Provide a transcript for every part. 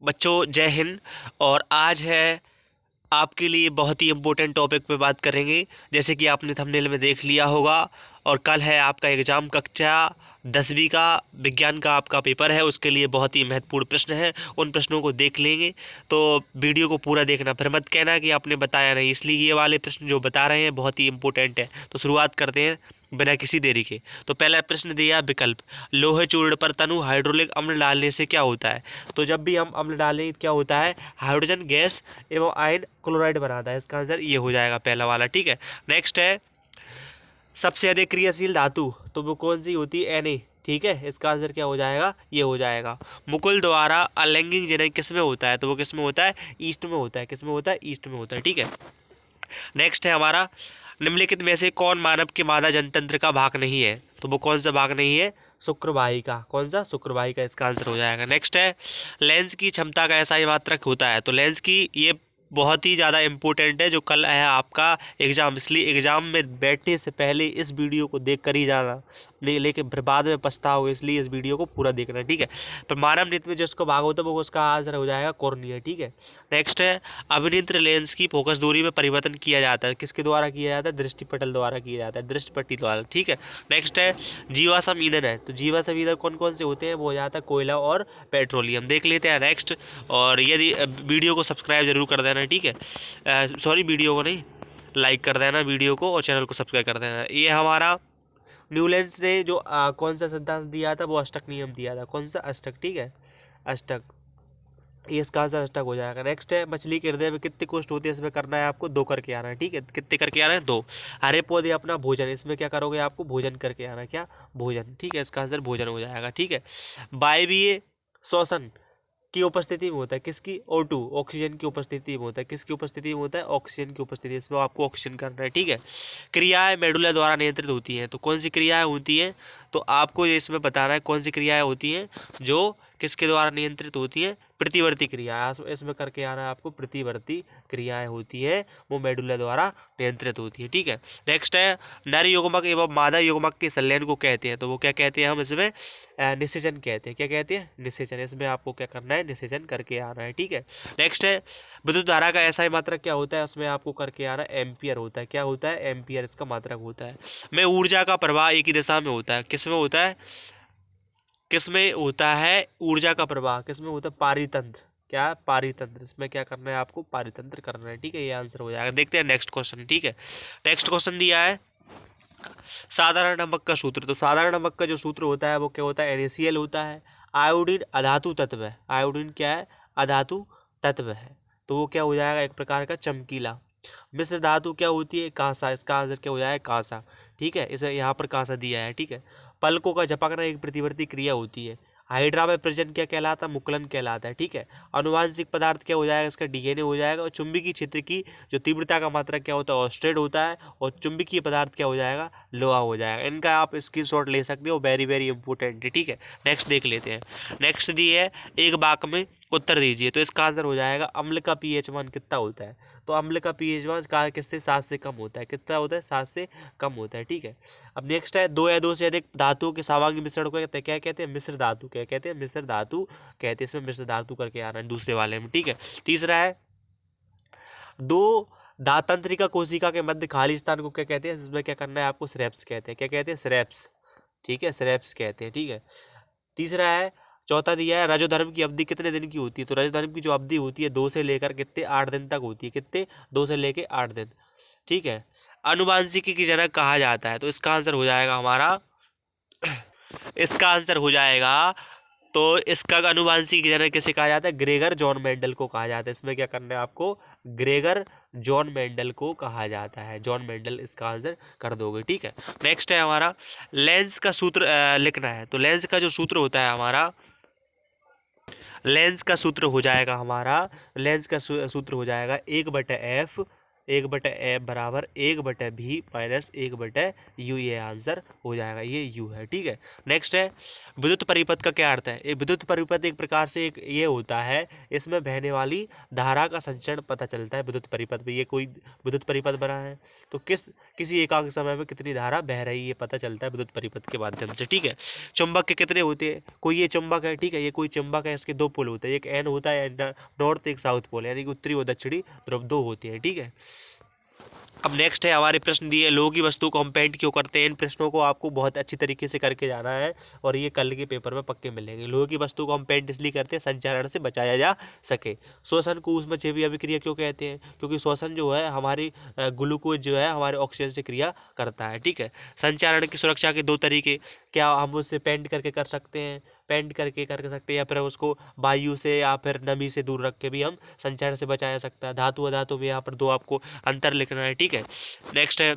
बच्चों जय हिंद। और आज है आपके लिए बहुत ही इम्पोर्टेंट टॉपिक पे बात करेंगे। जैसे कि आपने थंबनेल में देख लिया होगा, और कल है आपका एग्ज़ाम, कक्षा 10वीं का विज्ञान का आपका पेपर है। उसके लिए बहुत ही महत्वपूर्ण प्रश्न है, उन प्रश्नों को देख लेंगे। तो वीडियो को पूरा देखना, फिर मत कहना कि आपने बताया नहीं। इसलिए ये वाले प्रश्न जो बता रहे हैं बहुत ही इंपॉर्टेंट है। तो शुरुआत करते हैं बिना किसी देरी के। तो पहला प्रश्न दिया विकल्प, लोहे चूर्ण पर तनु हाइड्रोलिक अम्ल डालने से क्या होता है। तो जब भी हम अम्ल डालें क्या होता है, हाइड्रोजन गैस एवं आयन क्लोराइड बनाता है। इसका आंसर ये हो जाएगा पहला वाला। ठीक है, नेक्स्ट है सबसे अधिक क्रियाशील धातु, तो वो कौन सी होती है, Na। ठीक है, इसका आंसर क्या हो जाएगा, ये हो जाएगा। मुकुल द्वारा अलैंगिक जनन किस में होता है, तो वो किस में होता है, ईस्ट में होता है। किस में होता है, ईस्ट में होता है। ठीक है, नेक्स्ट है हमारा निम्नलिखित में से कौन मानव के मादा जनतंत्र का भाग नहीं है, तो वो कौन सा भाग नहीं है, शुक्रवाहिका। कौन सा, शुक्रवाहिका, इसका आंसर हो जाएगा। नेक्स्ट है लेंस की क्षमता का ऐसा ही मात्रक होता है, तो लेंस की ये बहुत ही ज़्यादा इम्पोर्टेंट है जो कल है आपका एग्ज़ाम। इसलिए एग्ज़ाम में बैठने से पहले इस वीडियो को देख कर ही जाना, नहीं लेकिन फिर बाद में पछताओगे। इसलिए इस वीडियो को पूरा देखना। ठीक है, पर मानव नृत्य में जिसको भाग होता है वो उसका आंसर हो जाएगा कॉर्निया। ठीक है, नेक्स्ट है अभिनेत्र लेंस की फोकस दूरी में परिवर्तन किया जाता है, किसके द्वारा किया जाता है, दृष्टिपटल द्वारा किया जाता है, दृष्टिपट्टी द्वारा। ठीक है, नेक्स्ट है जीवाश्म ईंधन है, तो जीवाश्म ईंधन कौन कौन से होते हैं, वो हो जाता है कोयला और पेट्रोलियम। देख लेते हैं नेक्स्ट। और यदि वीडियो को सब्सक्राइब जरूर कर देना। ठीक है, सॉरी वीडियो को नहीं, लाइक कर देना वीडियो को और चैनल को सब्सक्राइब कर देना। ये हमारा न्यूलैंड्स ने जो कौन सा सिद्धांत दिया था, वो अष्टक नियम दिया था। कौन सा, अष्टक। ठीक है, अष्टक, ये इसका आंसर अष्टक हो जाएगा। नेक्स्ट है मछली के हृदय में कितने कोष्ठ होते हैं, इसमें करना है आपको 2 करके आना है। ठीक है, कितने करके आना है, 2। हरे पौधे अपना भोजन, इसमें क्या करोगे, आपको भोजन करके आना है, क्या, भोजन। ठीक है, इसका आंसर भोजन हो जाएगा। ठीक है, वायवीय श्वसन की उपस्थिति में होता है, किसकी, O2, ऑक्सीजन की उपस्थिति में होता है। किसकी उपस्थिति में होता है, ऑक्सीजन की उपस्थिति, इसमें आपको ऑक्सीजन करना है। ठीक है, क्रियाएं मेडुला द्वारा नियंत्रित होती हैं, तो कौन सी क्रियाएं होती हैं, तो आपको ये इसमें बताना है कौन सी क्रियाएं होती हैं जो किसके द्वारा नियंत्रित होती हैं, प्रतिवर्ती क्रिया, इसमें करके आना है आपको। प्रतिवर्ती क्रियाएं होती है वो मेडुला द्वारा नियंत्रित होती है। ठीक है, नेक्स्ट है नर युग्मक एवं मादा युग्मक के संलयन को कहते हैं, तो वो क्या कहते हैं, हम इसमें निषेचन कहते हैं। क्या कहते हैं, निषेचन। इसमें आपको क्या करना है, निषेचन करके आना है। ठीक है, नेक्स्ट है विद्युत धारा का ऐसा ही मात्रक क्या होता है, उसमें आपको करके आना है, एम्पियर होता है। क्या होता है, एम्पियर इसका मात्रक होता है। में ऊर्जा का प्रवाह एक ही दिशा में होता है, किस में होता है, किस में होता है, ऊर्जा का प्रवाह किस में होता है, पारितंत्र। क्या, पारितंत्र। इसमें क्या करना है आपको, पारितंत्र करना है। ठीक है, ये आंसर हो जाएगा। देखते हैं नेक्स्ट क्वेश्चन। ठीक है, नेक्स्ट क्वेश्चन दिया है साधारण नमक का सूत्र, तो साधारण नमक का जो सूत्र होता है वो क्या होता है, NaCl होता है। आयोडीन अधातु तत्व है, आयोडीन क्या है, अधातु तत्व है, तो वो क्या हो जाएगा, एक प्रकार का चमकीला। मिश्र धातु क्या होती है, कांसा, इसका आंसर क्या हो जाएगा, कांसा। ठीक है, इसे यहाँ पर कांसा दिया है। ठीक है, पलकों का झपकना एक प्रतिवर्ती क्रिया होती है। हाइड्रा में प्रजनन क्या कहलाता है, मुकुलन कहलाता है। ठीक है, अनुवांशिक पदार्थ क्या हो जाएगा, इसका DNA हो जाएगा। और चुंबकीय क्षेत्र की जो तीव्रता का मात्रक क्या होता है, ऑस्टेड होता है। और चुंबकीय पदार्थ क्या हो जाएगा, लोहा हो जाएगा। इनका आप स्क्रीनशॉट ले सकते हो, वेरी वेरी इंपॉर्टेंट है। ठीक है, नेक्स्ट देख लेते हैं। नेक्स्ट दी है एक वाक्य में उत्तर दीजिए, तो इसका आंसर हो जाएगा अम्ल का pH मान कितना होता है, तो अम्ल का pH मान का किससे, 7 से कम होता है। कितना होता है, 7 से कम होता है। ठीक है, अब नेक्स्ट है 2 या 2 से अधिक धातुओं के सामग्री मिश्रण को कहते हैं, क्या कहते हैं, मिश्र धातु। क्या कहते हैं, मिश्र धातु कहते हैं। इसमें मिश्र धातु करके आना है दूसरे वाले में। ठीक है, तीसरा है 2 दातंत्रिका कोशिका के मध्य खाली स्थान को क्या कहते हैं, इसमें क्या करना है आपको, स्रेप्स कहते हैं। क्या कहते हैं, स्रेप्स। ठीक है, स्रेप्स कहते हैं। ठीक है, तीसरा है, चौथा दिया है रजोधर्म की अवधि कितने दिन की होती है, तो रजोधर्म की जो अवधि होती है 2 से लेकर कितने, 8 दिन तक होती है। कितने, 2 से लेकर 8 दिन। ठीक है, अनुवांशिकी की जनक कहा जाता है, तो इसका आंसर हो जाएगा हमारा, इसका आंसर हो जाएगा, तो इसका अनुवांशिक की जनक किसे कहा जाता है, ग्रेगर जॉन मेंडल को कहा जाता है। इसमें क्या करना है आपको, ग्रेगर जॉन मेंडल को कहा जाता है, जॉन मेंडल, इसका आंसर कर दोगे। ठीक है, नेक्स्ट है हमारा लेंस का सूत्र लिखना है, तो लेंस का जो सूत्र होता है हमारा, लेंस का सूत्र हो जाएगा हमारा, लेंस का सूत्र हो जाएगा 1/f 1/f बराबर 1/v माइनस 1/u, ये आंसर हो जाएगा, ये u है। ठीक है, नेक्स्ट है विद्युत परिपथ का क्या अर्थ है। एक विद्युत परिपथ एक प्रकार से एक ये होता है, इसमें बहने वाली धारा का संचरण पता चलता है विद्युत परिपथ में। ये कोई विद्युत परिपथ बना है तो किसी एकांक समय में कितनी धारा बह रही है ये पता चलता है विद्युत परिपथ के माध्यम से। ठीक है, चुंबक के कितने होते हैं, कोई ये चुंबक है, ठीक है, ये कोई चुंबक है, इसके दो पोल होते हैं, एक एन होता है नॉर्थ, एक साउथ पोल, यानी कि उत्तरी और दक्षिणी ध्रुव दो होती है। ठीक है, अब नेक्स्ट है हमारे प्रश्न दिए, लोह की वस्तु को हम पेंट क्यों करते हैं। इन प्रश्नों को आपको बहुत अच्छी तरीके से करके जाना है और ये कल के पेपर में पक्के मिलेंगे। लोह की वस्तु को हम पेंट इसलिए करते हैं संचारण से बचाया जा सके। श्वसन को उसमें जैविक अभिक्रिया क्यों कहते हैं, क्योंकि श्वसन जो है हमारी ग्लूकोज जो है हमारे ऑक्सीजन से क्रिया करता है। ठीक है, संचारण की सुरक्षा के दो तरीके, क्या हम उससे पेंट करके कर सकते हैं, पेंट करके कर सकते हैं, या फिर उसको वायु से या फिर नमी से दूर रख के भी हम संचारण से बचाया सकता है। धातु अधातु में यहाँ पर दो आपको अंतर लिखना है। ठीक है, नेक्स्ट है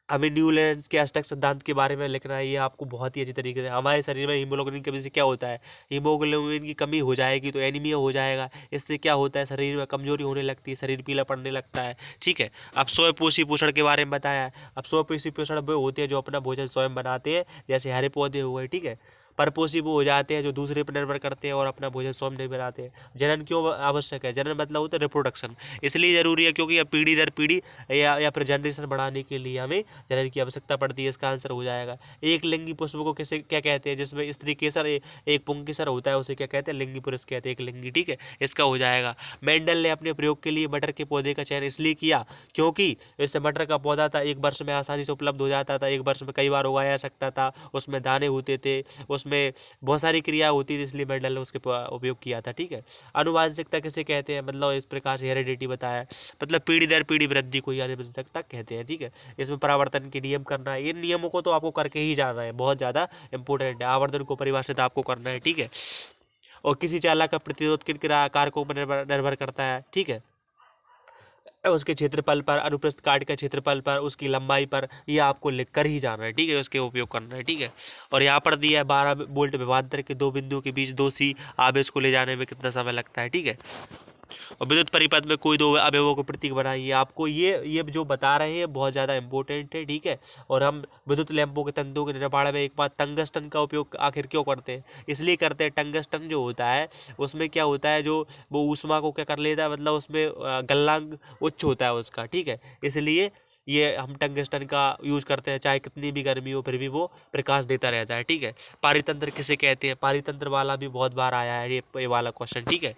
हमें न्यूलैंड्स के अष्टक सिद्धांत के बारे में लिखना है। ये आपको बहुत ही अच्छी तरीके से, हमारे शरीर में हीमोग्लोबिन की कमी से क्या होता है, हीमोग्लोबिन की कमी हो जाएगी तो एनीमिया हो जाएगा, इससे क्या होता है शरीर में कमजोरी होने लगती है, शरीर पीला पड़ने लगता है। ठीक है, अब स्वयंपोषी पोषण के बारे में बताया है। अब स्वयंपोषी पोषण वो होते हैं जो अपना भोजन स्वयं बनाते हैं, जैसे हरे पौधे हुए। ठीक है, परपोषी वो हो जाते हैं जो दूसरे पर निर्भर करते हैं और अपना भोजन स्वयं नहीं बनाते हैं। जनन क्यों आवश्यक है, जनन मतलब होता है रिप्रोडक्शन, इसलिए जरूरी है क्योंकि अब पीढ़ी दर पीढ़ी या फिर जनरेशन बढ़ाने के लिए हमें जनन की आवश्यकता पड़ती है। इसका आंसर हो जाएगा एक लिंगी पुष्प को कैसे क्या कहते हैं, जिसमें स्त्री केसर एक पुंकेसर होता है, उसे क्या कहते हैं, लिंगी पुरुष कहते हैं, एक लिंगी। ठीक है, इसका हो जाएगा। मेंडल ने अपने प्रयोग के लिए मटर के पौधे का चयन इसलिए किया क्योंकि इससे मटर का पौधा था, एक वर्ष में आसानी से उपलब्ध हो जाता था, एक वर्ष में कई बार उगाया जा सकता था, उसमें दाने होते थे, उसमें बहुत सारी क्रिया होती थी, इसलिए मेंडल ने उसके उपयोग किया था। ठीक है, आनुवांशिकता किसे कहते हैं, मतलब इस प्रकार से हेरिडिटी बताया, मतलब पीढ़ी दर पीढ़ी वृद्धि को आनुवंशिकता कहते हैं। ठीक है, इसमें परावर्तन के नियम करना है, इन नियमों को तो आपको करके ही जाना है, बहुत ज़्यादा इंपॉर्टेंट है। आवर्धन को परिभाषित आपको करना है। ठीक है, और किसी चालक का प्रतिरोध किन कारकों पर निर्भर करता है। ठीक है, उसके क्षेत्रफल पर, अनुप्रस्थ काट के क्षेत्रफल पर, उसकी लंबाई पर, ये आपको लिख कर ही जाना है। ठीक है, उसके उपयोग करना है। ठीक है, और यहाँ पर दिया है 12 वोल्ट विभवांतर के दो बिंदुओं के बीच 2C आवेश को ले जाने में कितना समय लगता है। ठीक है, और विद्युत परिपथ में कोई दो अवयवों को प्रतीक बनाइए। आपको ये जो बता रहे हैं बहुत ज़्यादा इंपॉर्टेंट है। ठीक है, और हम विद्युत लैंपों के तंतुओं के निर्माण में एक बार टंगस्टन का उपयोग आखिर क्यों करते हैं, इसलिए करते हैं, टंगस्टन जो होता है उसमें क्या होता है, जो वो ऊष्मा को क्या कर लेता है, मतलब उसमें गलनांक उच्च होता है उसका। ठीक है, इसलिए ये हम टंगस्टन का यूज करते हैं, चाहे कितनी भी गर्मी हो फिर भी वो प्रकाश देता रहता है। ठीक है, पारितंत्र किसे कहते हैं, पारितंत्र वाला भी बहुत बार आया है ये वाला क्वेश्चन। ठीक है,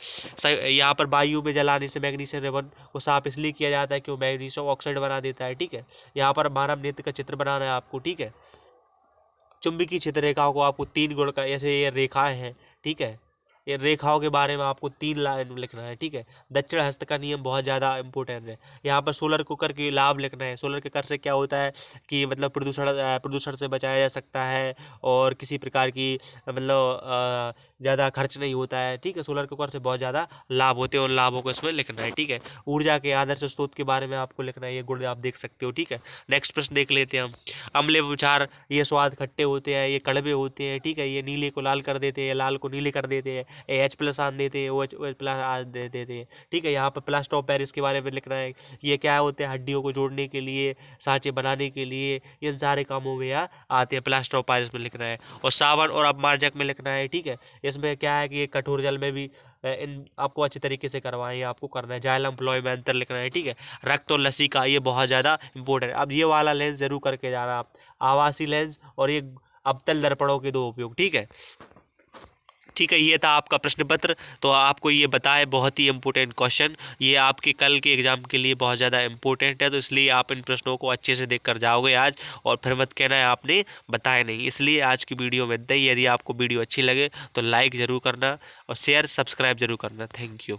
यहाँ पर वायु में जलाने से मैग्नीशियम रिबन को साफ इसलिए किया जाता है क्यों, मैग्नीशियम ऑक्साइड बना देता है। ठीक है, यहाँ पर मानव नेत्र का चित्र बनाना है आपको। ठीक है, चुंबकीय क्षेत्र रेखाओं को आपको 3 गुण का, ऐसे ये रेखाएं हैं। ठीक है, ये रेखाओं के बारे में आपको 3 लाइन लिखना है। ठीक है, दक्षिण हस्त का नियम बहुत ज़्यादा इंपॉर्टेंट है। यहाँ पर सोलर कुकर के लाभ लिखना है। सोलर कुकर से क्या होता है कि मतलब प्रदूषण से बचाया जा सकता है और किसी प्रकार की मतलब ज़्यादा खर्च नहीं होता है। ठीक है, सोलर कुकर से बहुत ज़्यादा लाभ होते हैं, उन लाभों को इसमें लिखना है। ठीक है, ऊर्जा के आदर्श स्रोत के बारे में आपको लिखना है, ये गुण आप देख सकते हो। ठीक है, नेक्स्ट प्रश्न देख लेते हैं हम। अम्ल विचार, ये स्वाद खट्टे होते हैं, ये कड़वे होते हैं। ठीक है, ये नीले को लाल कर देते हैं, लाल को नीले कर देते हैं, H+ आन देते हैं, OH+ आन दे देते हैं। ठीक है, यहाँ पर प्लास्टर ऑफ पेरिस के बारे में लिखना है, ये क्या होते हैं, हड्डियों को जोड़ने के लिए, सांचे बनाने के लिए, ये सारे कामों में यहाँ आते हैं, प्लास्टर ऑफ पेरिस में लिखना है। और सावन और अपमार्जक में लिखना है। ठीक है, इसमें क्या है कि ये कठोर जल में भी इन आपको अच्छे तरीके से करवाएं, आपको करना है। जाइलम फ्लोएम में अंतर लिखना है। ठीक है, रक्त और लसी का, ये बहुत ज़्यादा इंपॉर्टेंट है। अब ये वाला लेंस जरूर करके जाना आप, आवासी लेंस और ये अवतल दर्पणों के दो उपयोग। ठीक है, ठीक है, ये था आपका प्रश्न पत्र। तो आपको ये बताए बहुत ही इंपॉर्टेंट क्वेश्चन, ये आपके कल के एग्जाम के लिए बहुत ज़्यादा इंपॉर्टेंट है, तो इसलिए आप इन प्रश्नों को अच्छे से देख कर जाओगे आज, और फिर मत कहना है आपने बताया नहीं। इसलिए आज की वीडियो में इतना ही। यदि आपको वीडियो अच्छी लगे तो लाइक ज़रूर करना और शेयर सब्सक्राइब जरूर करना। Thank you.